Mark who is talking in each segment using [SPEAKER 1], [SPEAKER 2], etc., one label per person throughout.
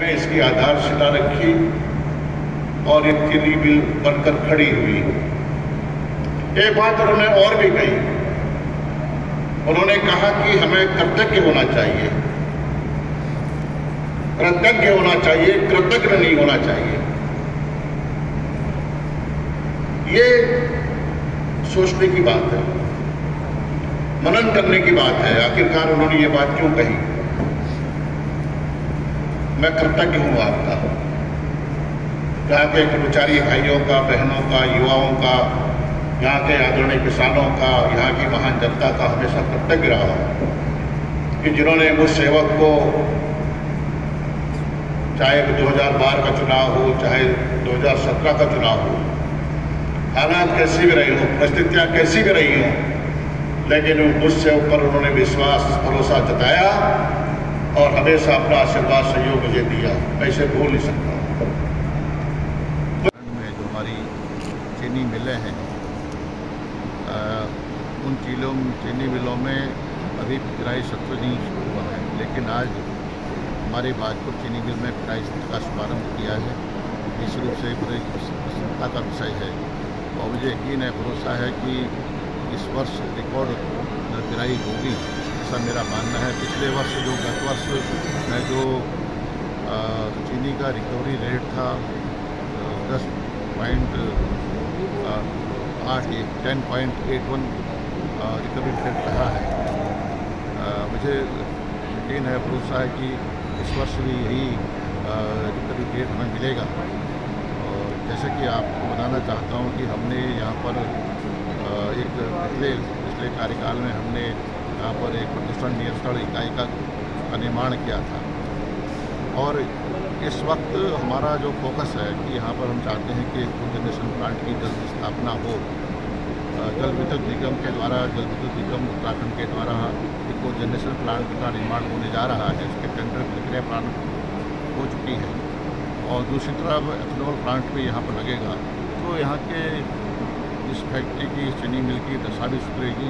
[SPEAKER 1] में इसकी आधारशिला रखी और एक चीनी मिल बनकर खड़ी हुई। एक बात उन्होंने और भी कही, उन्होंने कहा कि हमें कृतज्ञ होना चाहिए, कृतज्ञ होना चाहिए, कृतज्ञ नहीं होना चाहिए। ये सोचने की बात है, मनन करने की बात है, आखिरकार उन्होंने ये बात क्यों कही। मैं कृतज्ञ हूं आपका, यहाँ के कर्मचारी भाइयों का, बहनों का, युवाओं का, यहाँ के आदरणीय किसानों का, यहाँ की महान जनता का हमेशा कृतज्ञ रहा कि जिन्होंने मुझ सेवक को, चाहे 2012 का चुनाव हो, चाहे 2017 का चुनाव हो, हालात कैसी भी रही हो, परिस्थितियाँ कैसी भी रही हो, लेकिन मुझसे ऊपर उन्होंने विश्वास, भरोसा जताया और हमेशा अपना आशीर्वाद सहयोग मुझे दिया। मैं इसे भूल नहीं सकता।
[SPEAKER 2] जो हमारी चीनी मिलें हैं, उन चीनी मिलों में अभी पिराई सत्र नहीं शुरू हुआ है, लेकिन आज हमारे भाजपुर चीनी मिल में पिराई सत्र का शुभारंभ किया है। इस रूप से बड़े प्रसन्नता का विषय है और मुझे यकीन है, भरोसा है कि इस वर्ष रिकॉर्ड पिराई होगी, ऐसा मेरा मानना है। पिछले वर्ष गत वर्ष में जो चीनी का रिकवरी रेट था 10.81 रिकवरी रेट रहा है। मुझे यकीन है, भरोसा है कि इस वर्ष भी यही रिकवरी रेट हमें मिलेगा। और जैसे कि आपको बताना चाहता हूँ कि हमने यहाँ पर पिछले कार्यकाल में हमने यहाँ पर एक प्रदूषण नियंत्रण इकाई का निर्माण किया था और इस वक्त हमारा जो फोकस है कि यहाँ पर हम चाहते हैं कि कोजनरेशन प्लांट की जल्द स्थापना हो। जल विद्युत निगम के द्वारा, जल विद्युत निगम उत्तराखंड के द्वारा एक कोजनरेशन प्लांट का निर्माण होने जा रहा है। इसके टेंडर प्रक्रिया प्रारंभ हो चुकी है और दूसरी तरफ एथेनॉल प्लांट भी यहाँ पर लगेगा, तो यहाँ के इस फैक्ट्री की, चीनी मिल की दशा भी सुधरेगी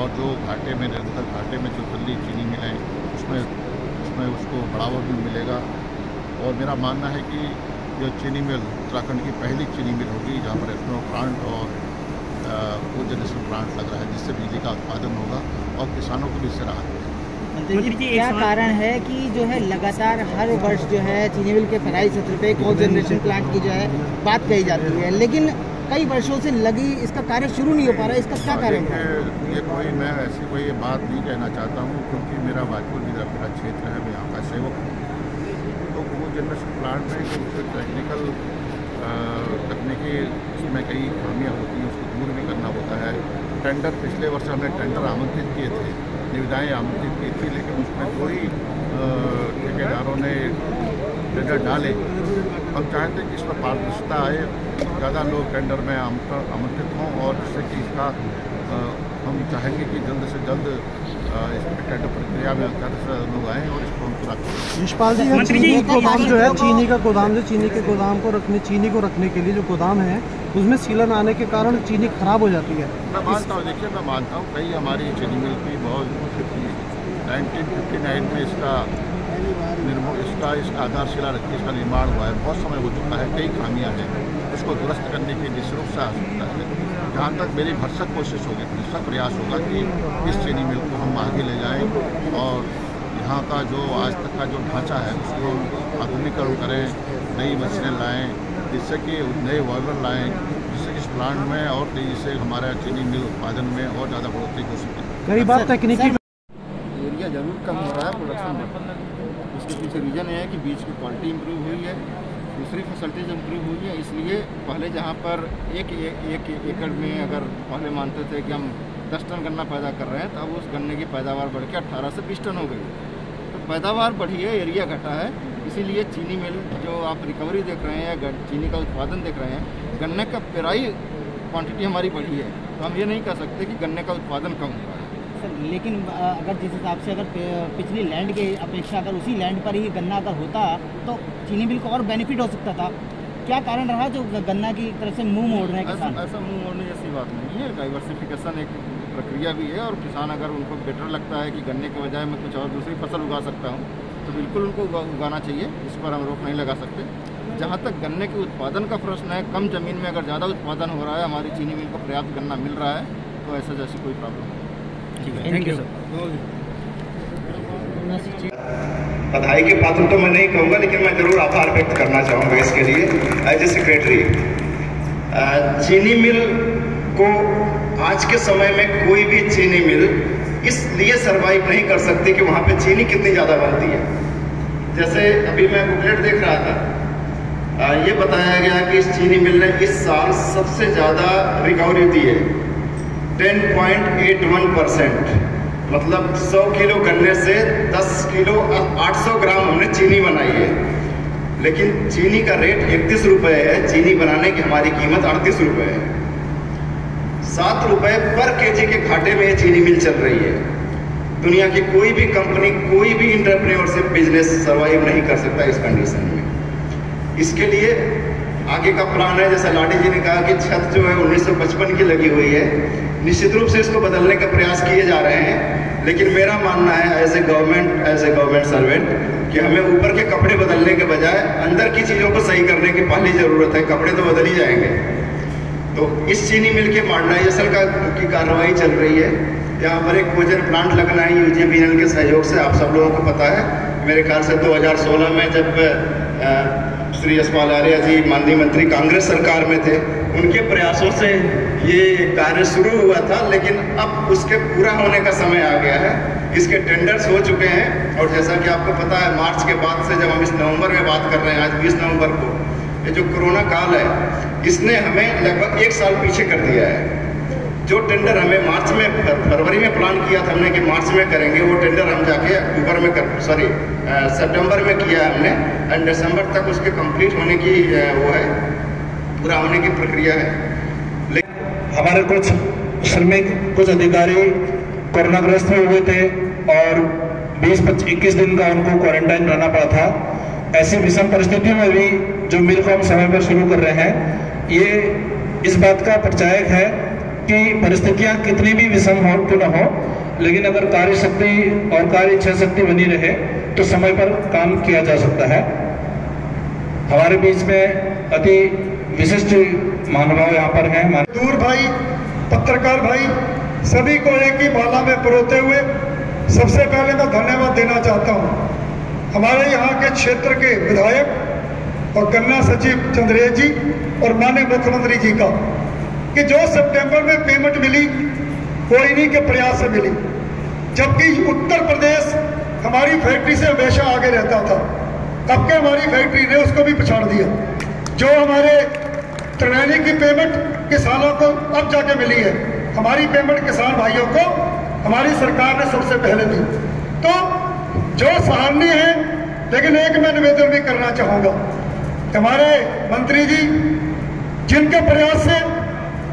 [SPEAKER 2] और जो घाटे में, निरंतर घाटे में जो दिल्ली चीनी मिल है उसमें उसको बढ़ावा भी मिलेगा। और मेरा मानना है कि जो चीनी मिल उत्तराखंड की पहली चीनी मिल होगी जहाँ पर एथेनॉल प्लांट और कोजनरेशन प्लांट लग रहा है, जिससे बिजली का उत्पादन होगा और किसानों को भी इससे राहत मिलेगी।
[SPEAKER 3] मंत्री जी, क्या कारण है कि जो है लगातार हर वर्ष जो है चीनी मिल के पिराई सत्र पे कोजनरेशन प्लांट की जो है बात कही जाती है, लेकिन कई वर्षों से लगी इसका कार्य शुरू नहीं हो पा रहा है, इसका क्या कारण है?
[SPEAKER 2] मैं ऐसी कोई बात नहीं कहना चाहता हूँ, क्योंकि मेरा भाजपुर मेरा क्षेत्र है, मैं यहाँ का सेवक हूँ। तो कोजनरेशन प्लांट में जो टेक्निकल तकनीकी इसमें कई खामियाँ होती हैं, उसको दूर भी करना होता है। टेंडर पिछले वर्ष हमने टेंडर आमंत्रित किए थे, निविदाएँ आमंत्रित की थी, लेकिन उसमें कोई ठेकेदारों ने टेंडर डाले। हम चाहते हैं कि इसमें पारदर्शिता आए, ज़्यादा लोग टेंडर में आमंत्रित हों और जिससे कि इसका हम चाहेंगे कि जल्द से जल्द इस टेंडर प्रक्रिया में ज़्यादा से लोग आएँ और इसको हम पूरा करें।
[SPEAKER 4] यशपाल जी, चीनी का गोदाम जो है, चीनी का गोदाम जो चीनी के गोदाम को चीनी को रखने के लिए जो गोदाम है, उसमें सीलन आने के कारण चीनी खराब हो जाती है।
[SPEAKER 2] मैं मानता हूँ, देखिए मैं मानता हूँ कई हमारी चीनी मिल की बहुत 1959 में इसका आधारशिला रखी, इसका निर्माण हुआ है, बहुत समय हो चुका है, कई खामियां हैं, उसको दुरुस्त करने की निश्चित से आवश्यकता है। जहाँ तक मेरी भरसक कोशिश होगी, भरसक प्रयास होगा कि इस चीनी मिल को हम आगे ले जाएं और यहाँ का जो आज तक का जो ढांचा है उसको आधुनिकीकरण करें, नई मशीनें लाएँ, जिससे कि नए वाल्वर लाएँ, जिससे इस प्लांट में और तेजी से हमारा चीनी मिल उत्पादन में और ज़्यादा बढ़ोतरी हो सके।
[SPEAKER 4] कई बार तकनीकी
[SPEAKER 5] एरिया जरूर कम हो रहा है, प्रोडक्शन बढ़ रहा है। उसके पीछे रीज़न ये है कि बीज की क्वालिटी इम्प्रूव हुई है, दूसरी फैसिलिटीज इम्प्रूव हुई है। इसलिए पहले जहाँ पर एक एकड़ में अगर पहले मानते थे कि हम 10 टन गन्ना पैदा कर रहे हैं, तो अब उस गन्ने की पैदावार बढ़ के 18 से 20 टन हो गई। तो पैदावार बढ़ी है, एरिया घटा है, इसीलिए चीनी मिल जो आप रिकवरी देख रहे हैं या चीनी का उत्पादन देख रहे हैं, गन्ने का पेराई क्वांटिटी हमारी बढ़ी है। तो हम ये नहीं कह सकते कि गन्ने का उत्पादन कम हुआ है।
[SPEAKER 3] लेकिन अगर जिस हिसाब से अगर पिछली लैंड के अपेक्षा अगर उसी लैंड पर ही गन्ना अगर होता तो चीनी मिल को और बेनिफिट हो सकता था। क्या कारण रहा जो गन्ना की तरफ से मुंह मोड़ रहे हैं किसान?
[SPEAKER 5] ऐसा मुंह मोड़ने जैसी बात नहीं है, डाइवर्सिफिकेशन एक प्रक्रिया भी है और किसान अगर उनको बेटर लगता है कि गन्ने के बजाय मैं कुछ और दूसरी फसल उगा सकता हूँ तो बिल्कुल उनको उगाना चाहिए, इस पर हम रोक नहीं लगा सकते। जहाँ तक गन्ने के उत्पादन का प्रश्न है, कम ज़मीन में अगर ज़्यादा उत्पादन हो रहा है, हमारी चीनी मिल को पर्याप्त गन्ना मिल रहा है, तो ऐसा जैसी कोई प्रॉब्लम नहीं।
[SPEAKER 3] ठीक है, थैंक यू सर।
[SPEAKER 6] बधाई के पात्र तो मैं नहीं कहूँगा, लेकिन मैं ज़रूर आभार व्यक्त करना चाहूँगा इसके लिए एज ए सेक्रेटरी। चीनी मिल को आज के समय में कोई भी चीनी मिल इसलिए सर्वाइव नहीं कर सकती कि वहाँ पे चीनी कितनी ज़्यादा बनती है। जैसे अभी मैं बुकलेट देख रहा था, ये बताया गया कि इस चीनी मिल ने इस साल सबसे ज़्यादा रिकवरी दी है, 10.81%। मतलब 100 किलो गन्ने से 10 किलो 800 ग्राम हमने चीनी बनाई है। लेकिन चीनी का रेट 31 रुपये है, चीनी बनाने की हमारी कीमत 38 रुपये है। 7 रुपये पर केजी के घाटे में ये चीनी मिल चल रही है। दुनिया की कोई भी कंपनी, कोई भी एंटरप्रेन्योरशिप बिजनेस सर्वाइव नहीं कर सकता इस कंडीशन में। इसके लिए आगे का प्लान है, जैसा लाडी जी ने कहा कि छत जो है 1955 की लगी हुई है, निश्चित रूप से इसको बदलने का प्रयास किए जा रहे हैं। लेकिन मेरा मानना है एज ए गवर्नमेंट सर्वेंट कि हमें ऊपर के कपड़े बदलने के बजाय अंदर की चीज़ों को सही करने की पहली ज़रूरत है। कपड़े तो बदल ही जाएंगे। तो इस चीनी मिल के मॉडर्नाइजेशन की कार्रवाई चल रही है। यहाँ पर एक कोजन प्लांट लगना है यूजीबीएल के सहयोग से, आप सब लोगों को पता है। मेरे ख्याल से 2016 में जब श्री यशपाल आर्य जी माननीय मंत्री कांग्रेस सरकार में थे, उनके प्रयासों से ये कार्य शुरू हुआ था, लेकिन अब उसके पूरा होने का समय आ गया है। इसके टेंडर्स हो चुके हैं और जैसा कि आपको पता है, मार्च के बाद से जब हम इस नवंबर में बात कर रहे हैं, आज 20 नवंबर को, ये जो कोरोना काल है, इसने हमें लगभग 1 साल पीछे कर दिया है। जो टेंडर हमें फरवरी में प्लान किया था हमने कि मार्च में करेंगे, वो टेंडर हम जाके अक्टूबर में सितंबर में किया हमने, एंड दिसंबर तक उसके कंप्लीट होने की वो है, पूरा होने की प्रक्रिया है। लेकिन हमारे कुछ श्रमिक, कुछ अधिकारी कोरोनाग्रस्त हुए थे और 20-21 दिन का उनको क्वारंटाइन रहना पड़ा था। ऐसी विषम परिस्थितियों में भी जो मिल को हम समय पर शुरू कर रहे हैं, ये इस बात का प्रचायक है कि परिस्थितियां कितनी भी विषम हो क्यों न हो, लेकिन अगर कार्य शक्ति और कार्य इच्छा शक्ति बनी रहे तो समय पर काम किया जा सकता है। हमारे बीच में अति विशिष्ट महानुभाव यहाँ पर हैं।
[SPEAKER 7] मजदूर भाई, पत्रकार भाई, सभी को एक ही माला में परोते हुए सबसे पहले मैं धन्यवाद देना चाहता हूँ हमारे यहाँ के क्षेत्र के विधायक और गन्ना सचिव चंद्रेश जी और माननीय मुख्यमंत्री जी का, कि जो सितंबर में पेमेंट मिली वो इन्हीं के प्रयास से मिली। जबकि उत्तर प्रदेश हमारी फैक्ट्री से हमेशा आगे रहता था, अब के हमारी फैक्ट्री ने उसको भी पछाड़ दिया। जो हमारे त्रिवेणी की पेमेंट किसानों को अब जाके मिली है, हमारी पेमेंट किसान भाइयों को हमारी सरकार ने सबसे पहले दी। तो जो सराहनीय है, लेकिन एक मैं निवेदन भी करना चाहूँगा, हमारे मंत्री जी जिनके प्रयास से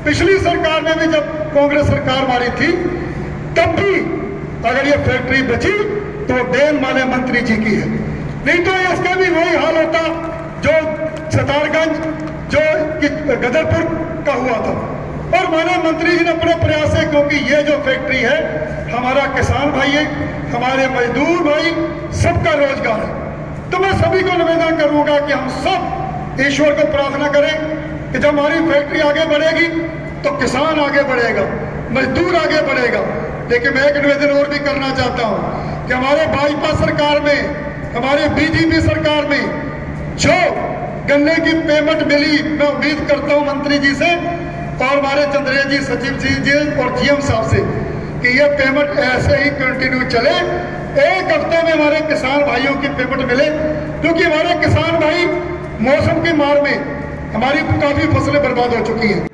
[SPEAKER 7] पिछली सरकार में भी जब कांग्रेस सरकार हमारी थी, तब भी अगर ये फैक्ट्री बची तो देन माने मंत्री जी की है, नहीं तो इसका भी वही हाल होता जो सतारगंज, जो गदरपुर का हुआ था। और माने मंत्री जी ने अपने प्रयास से, क्योंकि ये जो फैक्ट्री है हमारा किसान भाई है, हमारे मजदूर भाई, सबका रोजगार है। तो मैं सभी को निवेदन करूंगा कि हम सब ईश्वर को प्रार्थना करें कि जब हमारी फैक्ट्री आगे बढ़ेगी तो किसान आगे बढ़ेगा, मजदूर आगे बढ़ेगा। लेकिन मैं एक निवेदन और भी करना चाहता हूं कि हमारे भाजपा सरकार में, हमारे बीजेपी सरकार में जो गन्ने की पेमेंट मिली, मैं उम्मीद करता हूं मंत्री जी से और हमारे चंद्रेश जी, सचिव जी और जीएम साहब से कि ये पेमेंट ऐसे ही कंटिन्यू चले। 1 हफ्ते में हमारे किसान भाइयों की पेमेंट मिले, क्योंकि हमारे किसान भाई मौसम की मार में हमारी काफी फसलें बर्बाद हो चुकी हैं।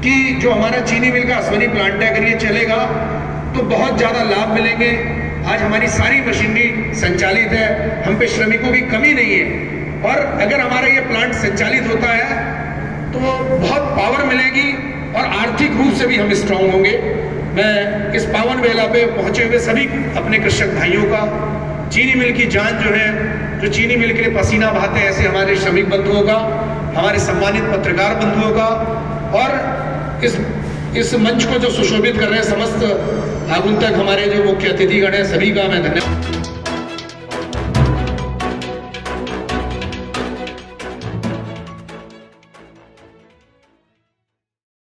[SPEAKER 6] कि जो हमारा चीनी मिल का अश्वनी प्लांट है, अगर ये चलेगा तो बहुत ज़्यादा लाभ मिलेंगे। आज हमारी सारी मशीनरी संचालित है, हम पे श्रमिकों की कमी नहीं है, और अगर हमारा ये प्लांट संचालित होता है तो बहुत पावर मिलेगी और आर्थिक रूप से भी हम स्ट्रांग होंगे। मैं इस पावन वेला पे पहुंचे हुए सभी अपने कृषक भाइयों का, चीनी मिल की जान जो है, जो चीनी मिल के लिए पसीना बहाते हैं, ऐसे हमारे श्रमिक बंधुओं का, हमारे सम्मानित पत्रकार बंधुओं का, और इस मंच को जो सुशोभित कर रहे हैं समस्त आगुंतक हमारे जो मुख्य अतिथिगण हैं, सभी का मैं धन्यवाद।